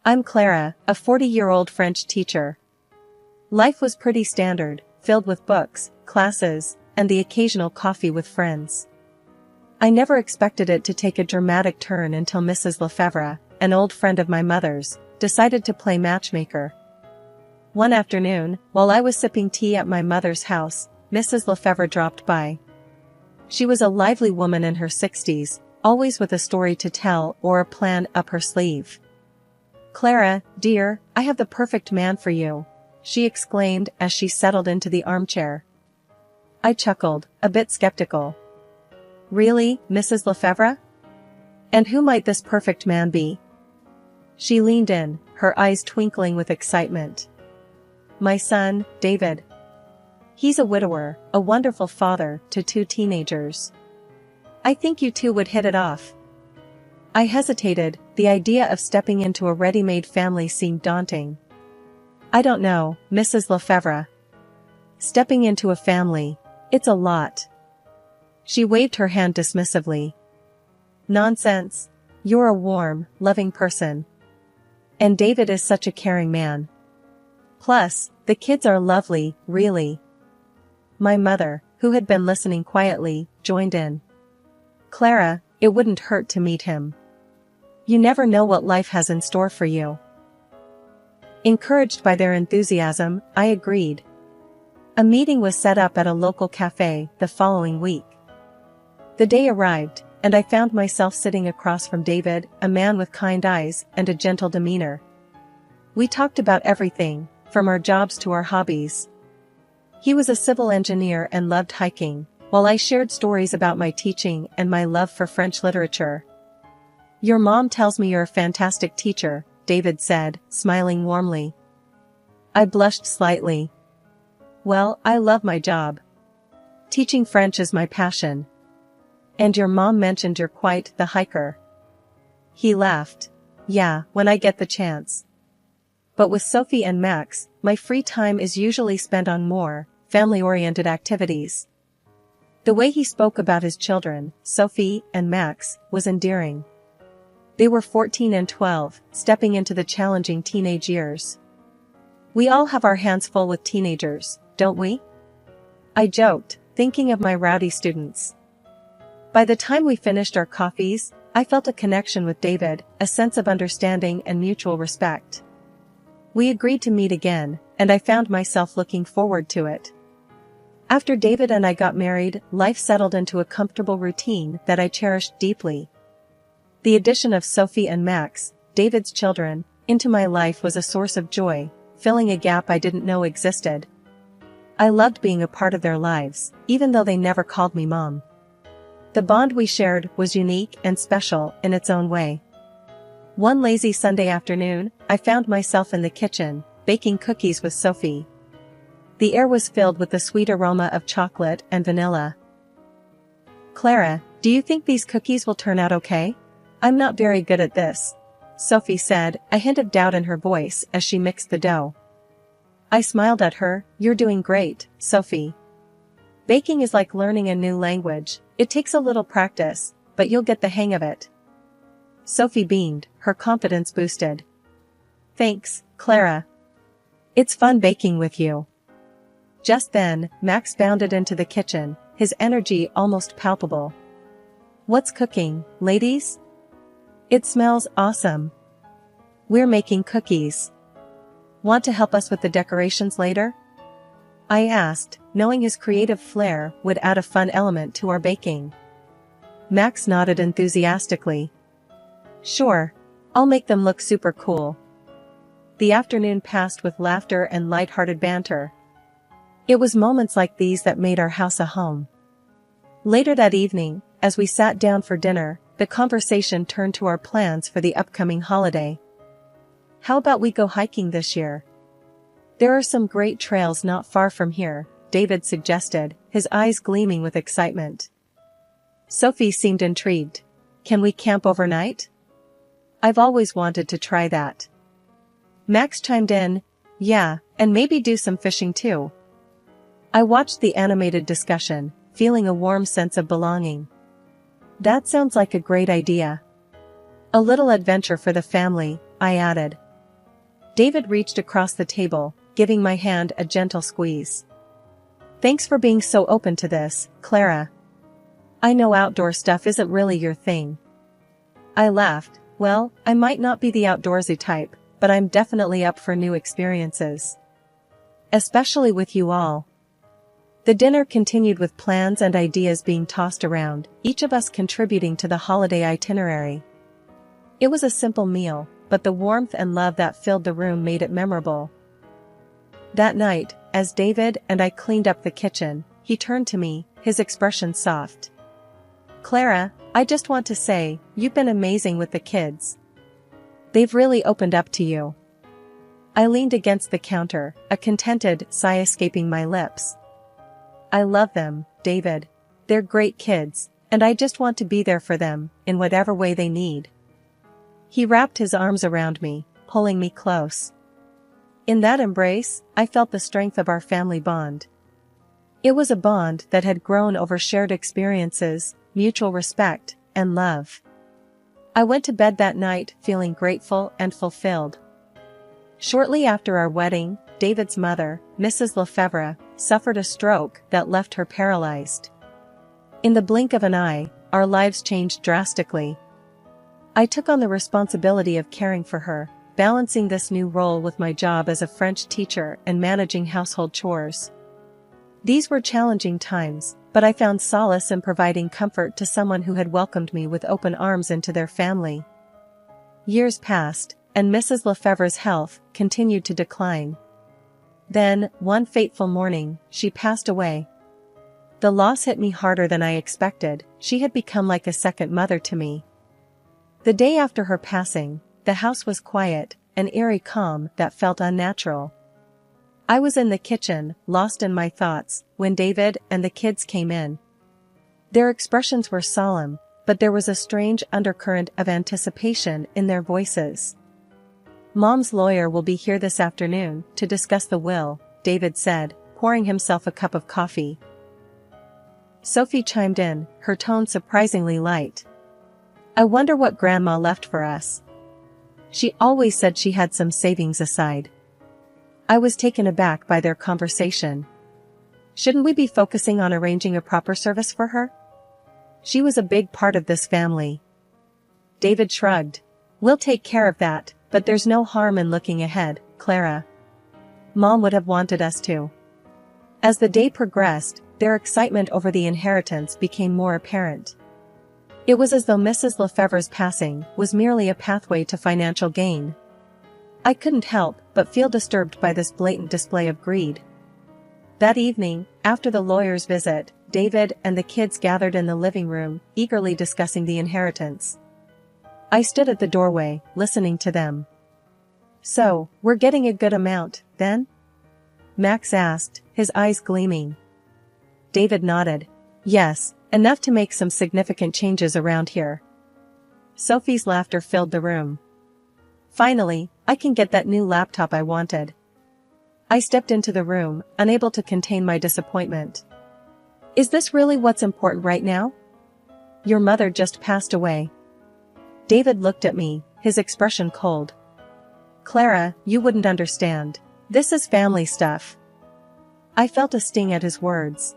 I'm Clara, a 40-year-old French teacher. Life was pretty standard, filled with books, classes, and the occasional coffee with friends. I never expected it to take a dramatic turn until Mrs. Lefebvre, an old friend of my mother's, decided to play matchmaker. One afternoon, while I was sipping tea at my mother's house, Mrs. Lefebvre dropped by. She was a lively woman in her 60s, always with a story to tell or a plan up her sleeve. "Clara, dear, I have the perfect man for you," she exclaimed as she settled into the armchair. I chuckled, a bit skeptical. "Really, Mrs. Lefebvre? And who might this perfect man be?" She leaned in, her eyes twinkling with excitement. "My son, David. He's a widower, a wonderful father to 2 teenagers. I think you two would hit it off." I hesitated, the idea of stepping into a ready-made family seemed daunting. "I don't know, Mrs. Lefebvre. Stepping into a family, it's a lot." She waved her hand dismissively. "Nonsense. You're a warm, loving person. And David is such a caring man. Plus, the kids are lovely, really." My mother, who had been listening quietly, joined in. "Clara, it wouldn't hurt to meet him. You never know what life has in store for you." Encouraged by their enthusiasm, I agreed. A meeting was set up at a local cafe the following week. The day arrived, and I found myself sitting across from David, a man with kind eyes and a gentle demeanor. We talked about everything, from our jobs to our hobbies. He was a civil engineer and loved hiking, while I shared stories about my teaching and my love for French literature. "Your mom tells me you're a fantastic teacher," David said, smiling warmly. I blushed slightly. "Well, I love my job. Teaching French is my passion." "And your mom mentioned you're quite the hiker." He laughed. "Yeah, when I get the chance. But with Sophie and Max, my free time is usually spent on more family-oriented activities." The way he spoke about his children, Sophie and Max, was endearing. They were 14 and 12, stepping into the challenging teenage years. "We all have our hands full with teenagers, don't we?" I joked, thinking of my rowdy students. By the time we finished our coffees, I felt a connection with David, a sense of understanding and mutual respect. We agreed to meet again, and I found myself looking forward to it. After David and I got married, life settled into a comfortable routine that I cherished deeply. The addition of Sophie and Max, David's children, into my life was a source of joy, filling a gap I didn't know existed. I loved being a part of their lives, even though they never called me mom. The bond we shared was unique and special in its own way. One lazy Sunday afternoon, I found myself in the kitchen, baking cookies with Sophie. The air was filled with the sweet aroma of chocolate and vanilla. "Clara, do you think these cookies will turn out okay? I'm not very good at this," Sophie said, a hint of doubt in her voice as she mixed the dough. I smiled at her. "You're doing great, Sophie. Baking is like learning a new language, it takes a little practice, but you'll get the hang of it." Sophie beamed, her confidence boosted. "Thanks, Clara. It's fun baking with you." Just then, Max bounded into the kitchen, his energy almost palpable. "What's cooking, ladies? It smells awesome." "We're making cookies. Want to help us with the decorations later?" I asked, knowing his creative flair would add a fun element to our baking. Max nodded enthusiastically. "Sure. I'll make them look super cool." The afternoon passed with laughter and light-hearted banter. It was moments like these that made our house a home. Later that evening, as we sat down for dinner, the conversation turned to our plans for the upcoming holiday. "How about we go hiking this year? There are some great trails not far from here," David suggested, his eyes gleaming with excitement. Sophie seemed intrigued. "Can we camp overnight? I've always wanted to try that." Max chimed in, "Yeah, and maybe do some fishing too." I watched the animated discussion, feeling a warm sense of belonging. "That sounds like a great idea. A little adventure for the family," I added. David reached across the table, giving my hand a gentle squeeze. Thanks for being so open to this, Clara. I know outdoor stuff isn't really your thing. I laughed. Well, I might not be the outdoorsy type, but I'm definitely up for new experiences. Especially with you all. The dinner continued with plans and ideas being tossed around, each of us contributing to the holiday itinerary. It was a simple meal, but the warmth and love that filled the room made it memorable. That night, as David and I cleaned up the kitchen, he turned to me, his expression soft. Clara, I just want to say, you've been amazing with the kids. They've really opened up to you. I leaned against the counter, a contented sigh escaping my lips. I love them, David. They're great kids, and I just want to be there for them, in whatever way they need. He wrapped his arms around me, pulling me close. In that embrace, I felt the strength of our family bond. It was a bond that had grown over shared experiences, mutual respect, and love. I went to bed that night feeling grateful and fulfilled. Shortly after our wedding, David's mother, Mrs. Lefevre, suffered a stroke that left her paralyzed. In the blink of an eye, our lives changed drastically. I took on the responsibility of caring for her, balancing this new role with my job as a French teacher and managing household chores. These were challenging times, but I found solace in providing comfort to someone who had welcomed me with open arms into their family. Years passed, and Mrs. Lefevre's health continued to decline. Then, one fateful morning, she passed away. The loss hit me harder than I expected. She had become like a second mother to me. The day after her passing, the house was quiet, an eerie calm that felt unnatural. I was in the kitchen, lost in my thoughts, when David and the kids came in. Their expressions were solemn, but there was a strange undercurrent of anticipation in their voices. Mom's lawyer will be here this afternoon to discuss the will, David said, pouring himself a cup of coffee. Sophie chimed in, her tone surprisingly light. I wonder what Grandma left for us. She always said she had some savings aside. I was taken aback by their conversation. Shouldn't we be focusing on arranging a proper service for her? She was a big part of this family. David shrugged. We'll take care of that, but there's no harm in looking ahead, Clara. Mom would have wanted us to. As the day progressed, their excitement over the inheritance became more apparent. It was as though Mrs. Lefevre's passing was merely a pathway to financial gain. I couldn't help but feel disturbed by this blatant display of greed. That evening, after the lawyer's visit, David and the kids gathered in the living room, eagerly discussing the inheritance. I stood at the doorway, listening to them. So, we're getting a good amount, then? Max asked, his eyes gleaming. David nodded. Yes, enough to make some significant changes around here. Sophie's laughter filled the room. Finally, I can get that new laptop I wanted. I stepped into the room, unable to contain my disappointment. Is this really what's important right now? Your mother just passed away. David looked at me, his expression cold. Clara, you wouldn't understand. This is family stuff. I felt a sting at his words.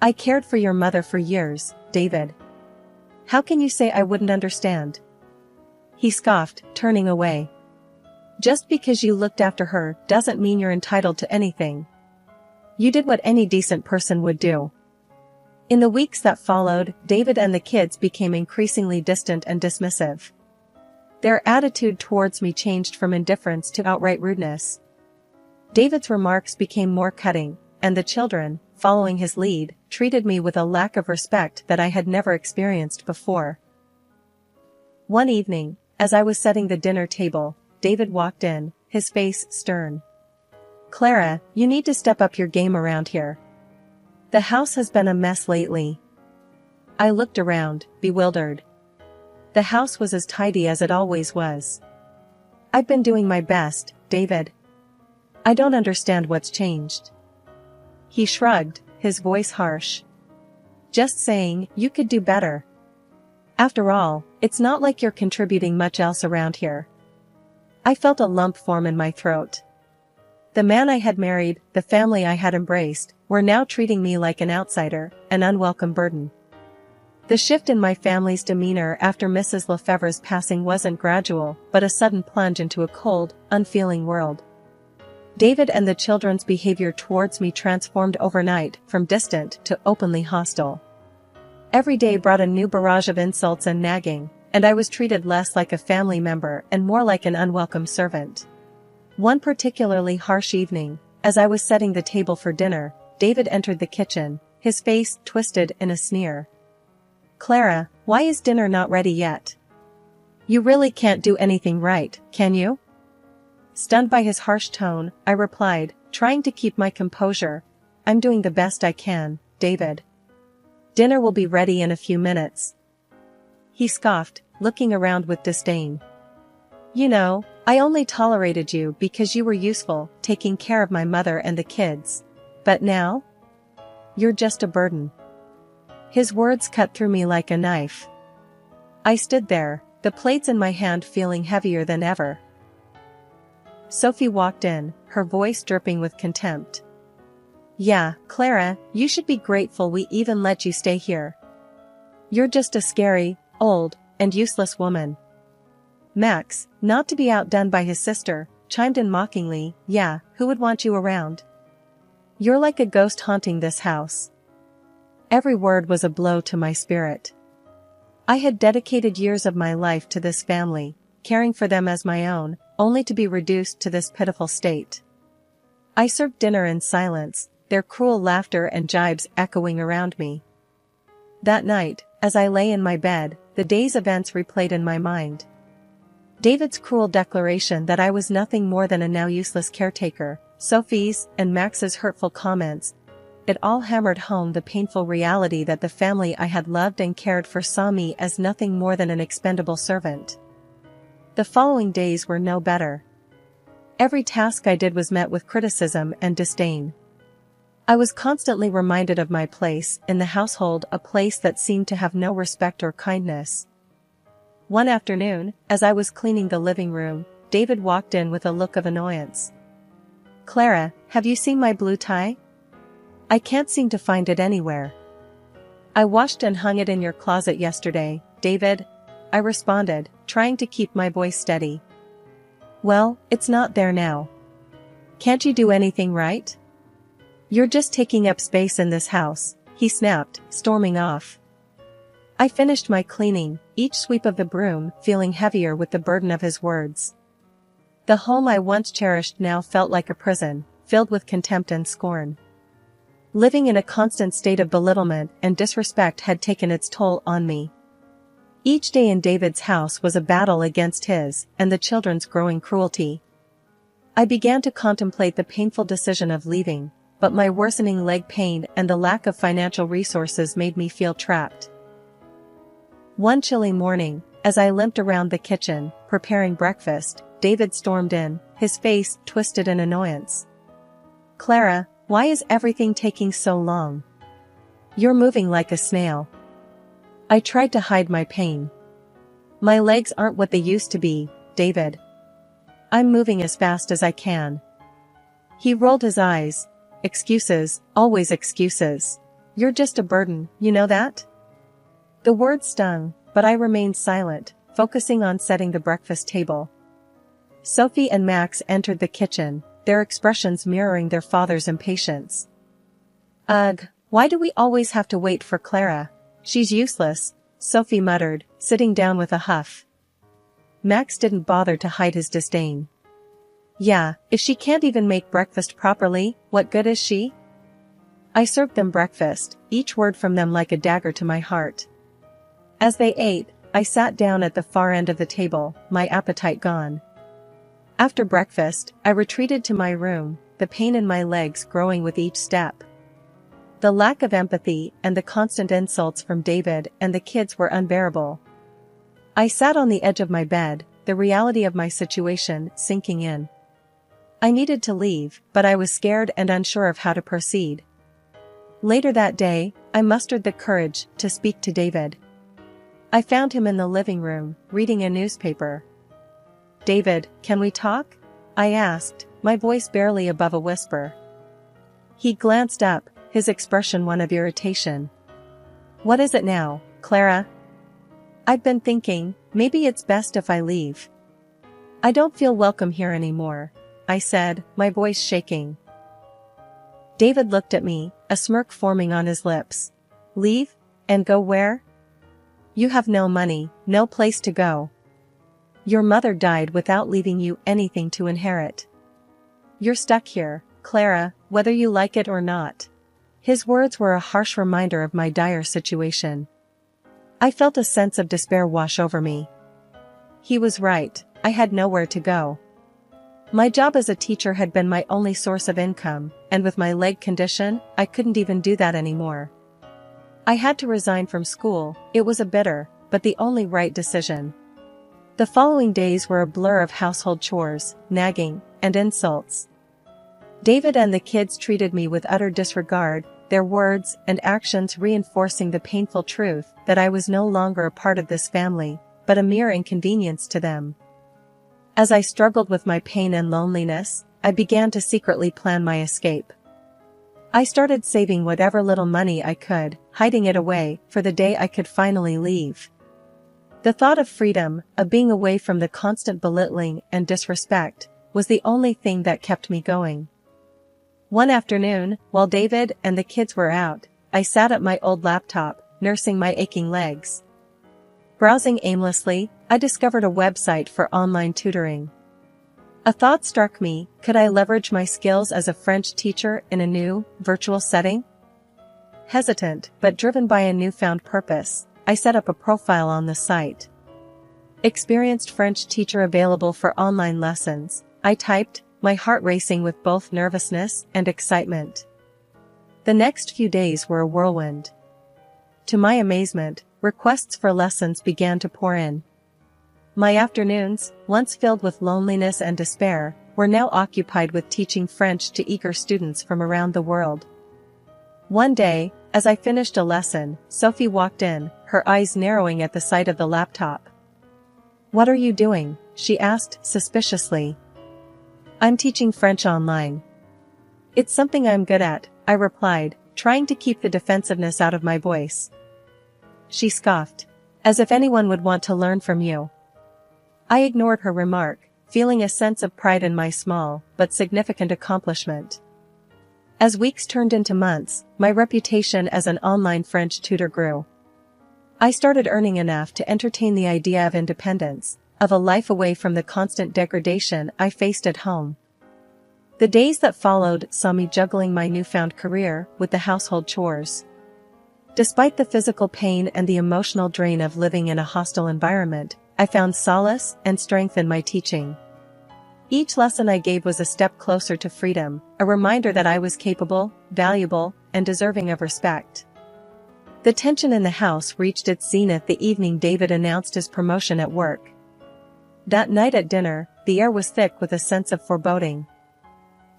I cared for your mother for years, David. How can you say I wouldn't understand? He scoffed, turning away. Just because you looked after her doesn't mean you're entitled to anything. You did what any decent person would do. In the weeks that followed, David and the kids became increasingly distant and dismissive. Their attitude towards me changed from indifference to outright rudeness. David's remarks became more cutting, and the children, following his lead, treated me with a lack of respect that I had never experienced before. One evening, as I was setting the dinner table, David walked in, his face stern. Clara, you need to step up your game around here. The house has been a mess lately. I looked around, bewildered. The house was as tidy as it always was. I've been doing my best, David. I don't understand what's changed. He shrugged, his voice harsh. Just saying, you could do better. After all, it's not like you're contributing much else around here. I felt a lump form in my throat. The man I had married, the family I had embraced, were now treating me like an outsider, an unwelcome burden. The shift in my family's demeanor after Mrs. Lefebvre's passing wasn't gradual, but a sudden plunge into a cold, unfeeling world. David and the children's behavior towards me transformed overnight, from distant to openly hostile. Every day brought a new barrage of insults and nagging, and I was treated less like a family member and more like an unwelcome servant. One particularly harsh evening, as I was setting the table for dinner, David entered the kitchen, his face twisted in a sneer. "Clara, why is dinner not ready yet? You really can't do anything right, can you?" Stunned by his harsh tone, I replied, trying to keep my composure, "I'm doing the best I can, David. Dinner will be ready in a few minutes." He scoffed, looking around with disdain. "You know, I only tolerated you because you were useful, taking care of my mother and the kids. But now? You're just a burden." His words cut through me like a knife. I stood there, the plates in my hand feeling heavier than ever. Sophie walked in, her voice dripping with contempt. "Yeah, Clara, you should be grateful we even let you stay here. You're just a scary, old, and useless woman." Max, not to be outdone by his sister, chimed in mockingly, "Yeah, who would want you around? You're like a ghost haunting this house." Every word was a blow to my spirit. I had dedicated years of my life to this family, caring for them as my own, only to be reduced to this pitiful state. I served dinner in silence, their cruel laughter and jibes echoing around me. That night, as I lay in my bed, the day's events replayed in my mind. David's cruel declaration that I was nothing more than a now useless caretaker, Sophie's and Max's hurtful comments, it all hammered home the painful reality that the family I had loved and cared for saw me as nothing more than an expendable servant. The following days were no better. Every task I did was met with criticism and disdain. I was constantly reminded of my place in the household, a place that seemed to have no respect or kindness. One afternoon, as I was cleaning the living room, David walked in with a look of annoyance. "Clara, have you seen my blue tie? I can't seem to find it anywhere." "I washed and hung it in your closet yesterday, David," I responded, trying to keep my voice steady. "Well, it's not there now. Can't you do anything right? You're just taking up space in this house," he snapped, storming off. I finished my cleaning, each sweep of the broom feeling heavier with the burden of his words. The home I once cherished now felt like a prison, filled with contempt and scorn. Living in a constant state of belittlement and disrespect had taken its toll on me. Each day in David's house was a battle against his and the children's growing cruelty. I began to contemplate the painful decision of leaving, but my worsening leg pain and the lack of financial resources made me feel trapped. One chilly morning, as I limped around the kitchen, preparing breakfast, David stormed in, his face twisted in annoyance. "Clara, why is everything taking so long? You're moving like a snail." I tried to hide my pain. "My legs aren't what they used to be, David. I'm moving as fast as I can." He rolled his eyes. "Excuses, always excuses. You're just a burden, you know that?" The words stung, but I remained silent, focusing on setting the breakfast table. Sophie and Max entered the kitchen, their expressions mirroring their father's impatience. "Ugh, why do we always have to wait for Clara? She's useless," Sophie muttered, sitting down with a huff. Max didn't bother to hide his disdain. "Yeah, if she can't even make breakfast properly, what good is she?" I served them breakfast, each word from them like a dagger to my heart. As they ate, I sat down at the far end of the table, my appetite gone. After breakfast, I retreated to my room, the pain in my legs growing with each step. The lack of empathy and the constant insults from David and the kids were unbearable. I sat on the edge of my bed, the reality of my situation sinking in. I needed to leave, but I was scared and unsure of how to proceed. Later that day, I mustered the courage to speak to David. I found him in the living room, reading a newspaper. David, can we talk? I asked, my voice barely above a whisper. He glanced up, his expression one of irritation. What is it now, Clara? I've been thinking, maybe it's best if I leave. I don't feel welcome here anymore, I said, my voice shaking. David looked at me, a smirk forming on his lips. Leave? And go where? You have no money, no place to go. Your mother died without leaving you anything to inherit. You're stuck here, Clara, whether you like it or not. His words were a harsh reminder of my dire situation. I felt a sense of despair wash over me. He was right, I had nowhere to go. My job as a teacher had been my only source of income, and with my leg condition, I couldn't even do that anymore. I had to resign from school. It was a bitter, but the only right decision. The following days were a blur of household chores, nagging, and insults. David and the kids treated me with utter disregard, their words and actions reinforcing the painful truth that I was no longer a part of this family, but a mere inconvenience to them. As I struggled with my pain and loneliness, I began to secretly plan my escape. I started saving whatever little money I could, hiding it away for the day I could finally leave. The thought of freedom, of being away from the constant belittling and disrespect, was the only thing that kept me going. One afternoon, while David and the kids were out, I sat at my old laptop, nursing my aching legs. Browsing aimlessly, I discovered a website for online tutoring. A thought struck me, could I leverage my skills as a French teacher in a new, virtual setting? Hesitant, but driven by a newfound purpose, I set up a profile on the site. Experienced French teacher available for online lessons, I typed, my heart racing with both nervousness and excitement. The next few days were a whirlwind. To my amazement, requests for lessons began to pour in. My afternoons, once filled with loneliness and despair, were now occupied with teaching French to eager students from around the world. One day, as I finished a lesson, Sophie walked in, her eyes narrowing at the sight of the laptop. "What are you doing?" she asked suspiciously. "I'm teaching French online." "It's something I'm good at," I replied, trying to keep the defensiveness out of my voice. She scoffed. "As if anyone would want to learn from you." I ignored her remark, feeling a sense of pride in my small, but significant accomplishment. As weeks turned into months, my reputation as an online French tutor grew. I started earning enough to entertain the idea of independence, of a life away from the constant degradation I faced at home. The days that followed saw me juggling my newfound career with the household chores. Despite the physical pain and the emotional drain of living in a hostile environment, I found solace and strength in my teaching. Each lesson I gave was a step closer to freedom, a reminder that I was capable, valuable, and deserving of respect. The tension in the house reached its zenith the evening David announced his promotion at work. That night at dinner, the air was thick with a sense of foreboding.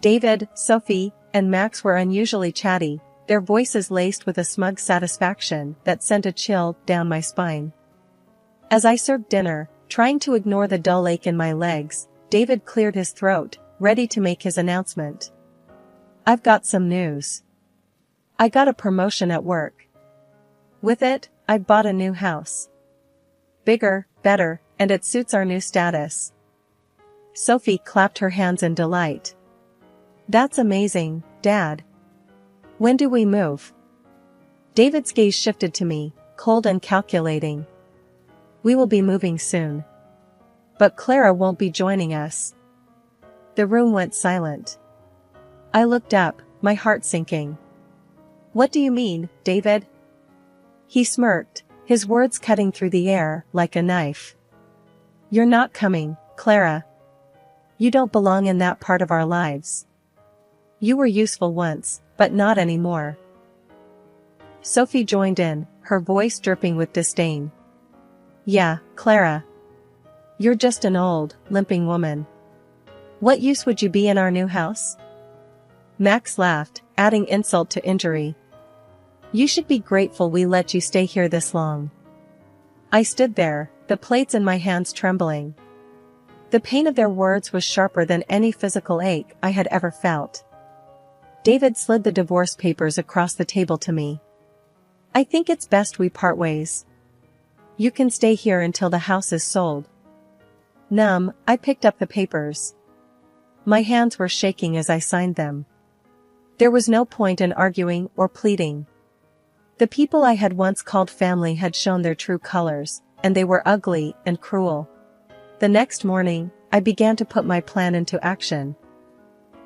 David, Sophie, and Max were unusually chatty, their voices laced with a smug satisfaction that sent a chill down my spine. As I served dinner, trying to ignore the dull ache in my legs, David cleared his throat, ready to make his announcement. "I've got some news. I got a promotion at work. With it, I bought a new house. Bigger, better, and it suits our new status." Sophie clapped her hands in delight. "That's amazing, Dad. When do we move?" David's gaze shifted to me, cold and calculating. "We will be moving soon. But Clara won't be joining us." The room went silent. I looked up, my heart sinking. "What do you mean, David?" He smirked, his words cutting through the air like a knife. "You're not coming, Clara. You don't belong in that part of our lives. You were useful once, but not anymore." Sophie joined in, her voice dripping with disdain. "Yeah, Clara. You're just an old, limping woman. What use would you be in our new house?" Max laughed, adding insult to injury. "You should be grateful we let you stay here this long." I stood there, the plates in my hands trembling. The pain of their words was sharper than any physical ache I had ever felt. David slid the divorce papers across the table to me. I think it's best we part ways. You can stay here until the house is sold. Numb, I picked up the papers. My hands were shaking as I signed them. There was no point in arguing or pleading. The people I had once called family had shown their true colors, and they were ugly and cruel. The next morning, I began to put my plan into action.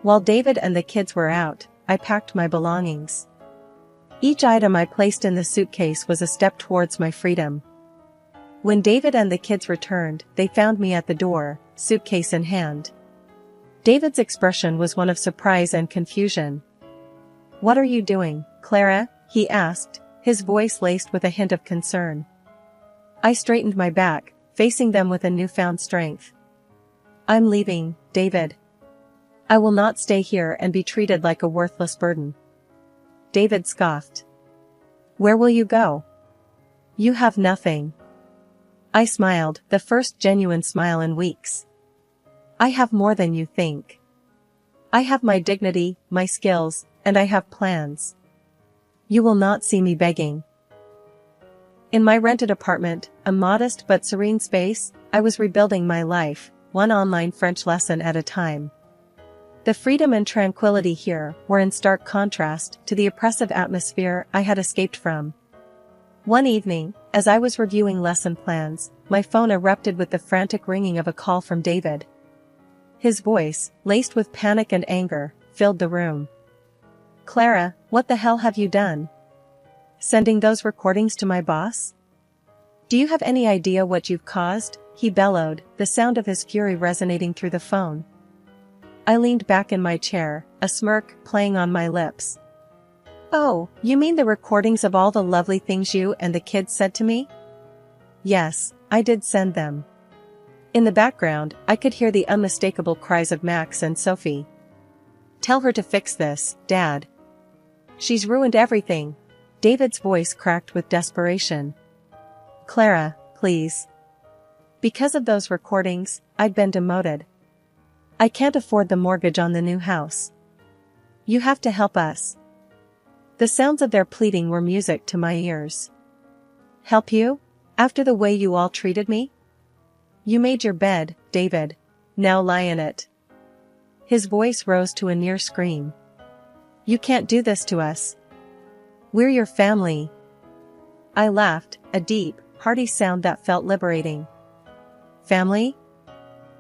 While David and the kids were out, I packed my belongings. Each item I placed in the suitcase was a step towards my freedom. When David and the kids returned, they found me at the door, suitcase in hand. David's expression was one of surprise and confusion. "What are you doing, Clara?" he asked, his voice laced with a hint of concern. I straightened my back, facing them with a newfound strength. "I'm leaving, David. I will not stay here and be treated like a worthless burden." David scoffed. "Where will you go? You have nothing." I smiled, the first genuine smile in weeks. "I have more than you think. I have my dignity, my skills, and I have plans. You will not see me begging." In my rented apartment, a modest but serene space, I was rebuilding my life, one online French lesson at a time. The freedom and tranquility here were in stark contrast to the oppressive atmosphere I had escaped from. One evening, as I was reviewing lesson plans, my phone erupted with the frantic ringing of a call from David. His voice, laced with panic and anger, filled the room. "Clara, what the hell have you done? Sending those recordings to my boss? Do you have any idea what you've caused?" he bellowed, the sound of his fury resonating through the phone. I leaned back in my chair, a smirk playing on my lips. "Oh, you mean the recordings of all the lovely things you and the kids said to me?" Yes, I did send them. In the background, I could hear the unmistakable cries of Max and Sophie. "Tell her to fix this, Dad. She's ruined everything." David's voice cracked with desperation. "Clara, please. Because of those recordings, I'd been demoted. I can't afford the mortgage on the new house. You have to help us." The sounds of their pleading were music to my ears. "Help you? After the way you all treated me? You made your bed, David. Now lie in it." His voice rose to a near scream. "You can't do this to us. We're your family." I laughed, a deep, hearty sound that felt liberating. "Family?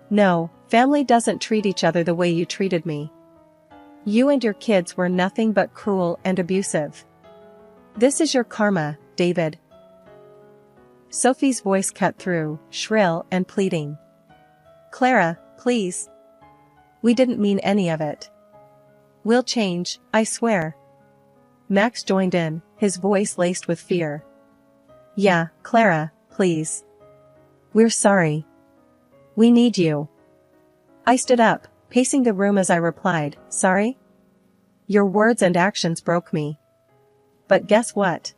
No, family doesn't treat each other the way you treated me. You and your kids were nothing but cruel and abusive. This is your karma, David." Sophie's voice cut through, shrill and pleading. "Clara, please. We didn't mean any of it. We'll change, I swear." Max joined in, his voice laced with fear. "Yeah, Clara, please. We're sorry. We need you." I stood up, pacing the room as I replied, "Sorry? Your words and actions broke me. But guess what?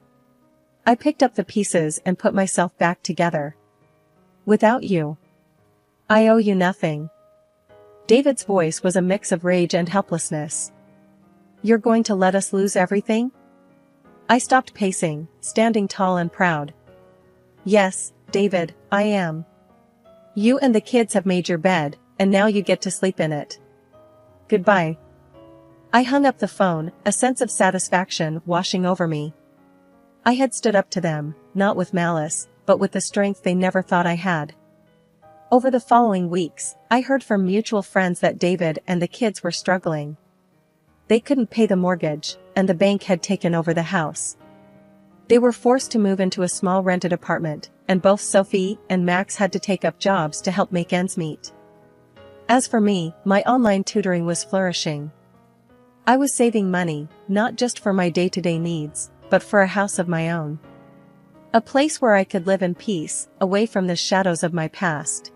I picked up the pieces and put myself back together. Without you, I owe you nothing." David's voice was a mix of rage and helplessness. "You're going to let us lose everything?" I stopped pacing, standing tall and proud. "Yes, David, I am. You and the kids have made your bed, and now you get to sleep in it. Goodbye." I hung up the phone, a sense of satisfaction washing over me. I had stood up to them, not with malice, but with the strength they never thought I had. Over the following weeks, I heard from mutual friends that David and the kids were struggling. They couldn't pay the mortgage, and the bank had taken over the house. They were forced to move into a small rented apartment, and both Sophie and Max had to take up jobs to help make ends meet. As for me, my online tutoring was flourishing. I was saving money, not just for my day-to-day needs, but for a house of my own. A place where I could live in peace, away from the shadows of my past.